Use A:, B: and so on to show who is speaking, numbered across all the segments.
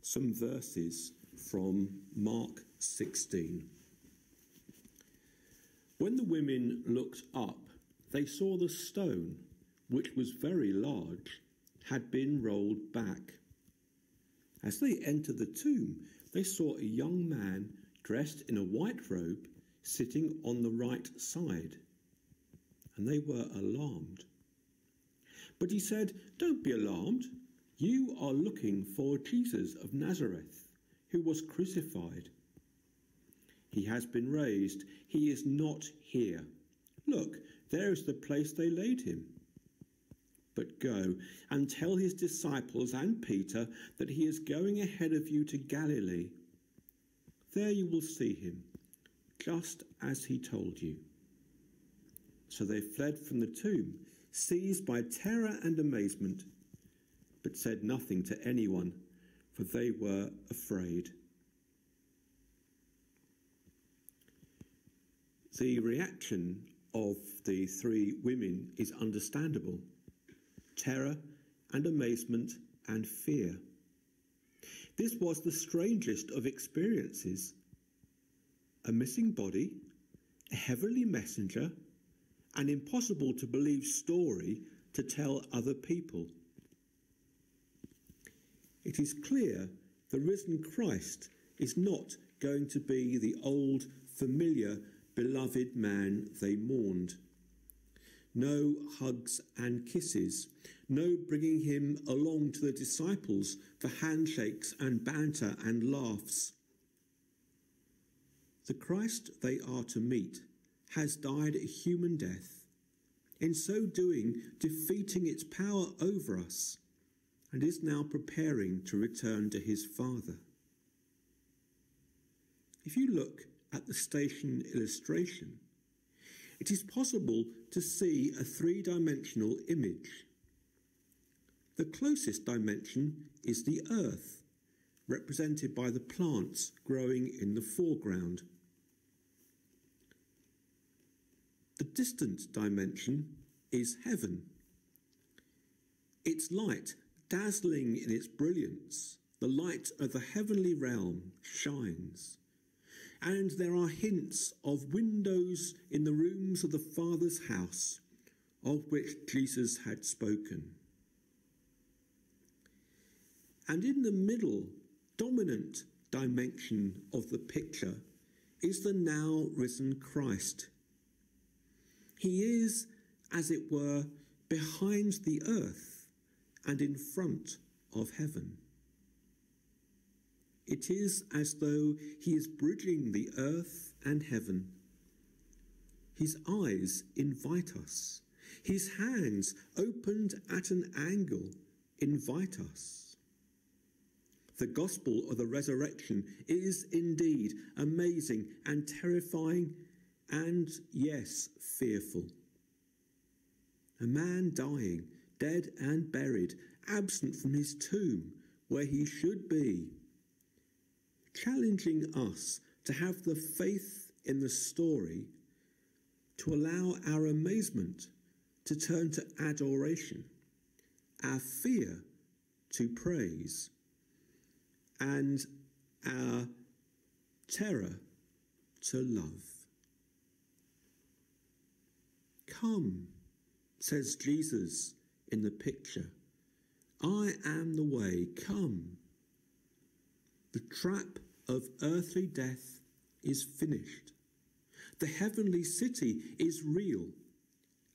A: some verses from Mark 16. When the women looked up, they saw the stone, which was very large, had been rolled back. As they entered the tomb, they saw a young man dressed in a white robe sitting on the right side, and they were alarmed. But he said, "Don't be alarmed. You are looking for Jesus of Nazareth, who was crucified. He has been raised. He is not here. Look, there is the place they laid him. But go and tell his disciples and Peter that he is going ahead of you to Galilee. There you will see him, just as he told you." So they fled from the tomb, seized by terror and amazement, but said nothing to anyone, for they were afraid. The reaction of the three women is understandable: terror and amazement and fear. This was the strangest of experiences. A missing body, a heavenly messenger, an impossible to believe story to tell other people. It is clear the risen Christ is not going to be the old, familiar, beloved man they mourned. No hugs and kisses, no bringing him along to the disciples for handshakes and banter and laughs. The Christ they are to meet has died a human death, in so doing defeating its power over us, and is now preparing to return to his Father. If you look at the station illustration, it is possible to see a three-dimensional image. The closest dimension is the earth, represented by the plants growing in the foreground. The distant dimension is heaven. Its light, dazzling in its brilliance, the light of the heavenly realm, shines. And there are hints of windows in the rooms of the Father's house, of which Jesus had spoken. And in the middle, dominant dimension of the picture is the now risen Christ. He is, as it were, behind the earth and in front of heaven. It is as though he is bridging the earth and heaven. His eyes invite us. His hands, opened at an angle, invite us. The gospel of the resurrection is indeed amazing and terrifying and, yes, fearful. A man dying, dead and buried, absent from his tomb where he should be, challenging us to have the faith in the story, to allow our amazement to turn to adoration, our fear to praise, and our terror to love. Come, says Jesus in the picture. I am the way, come. The trap of earthly death is finished. The heavenly city is real,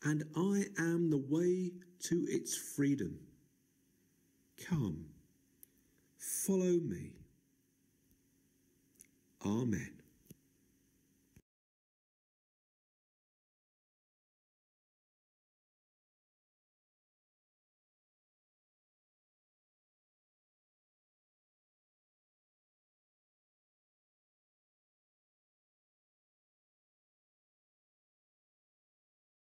A: and I am the way to its freedom. Come, follow me. Amen.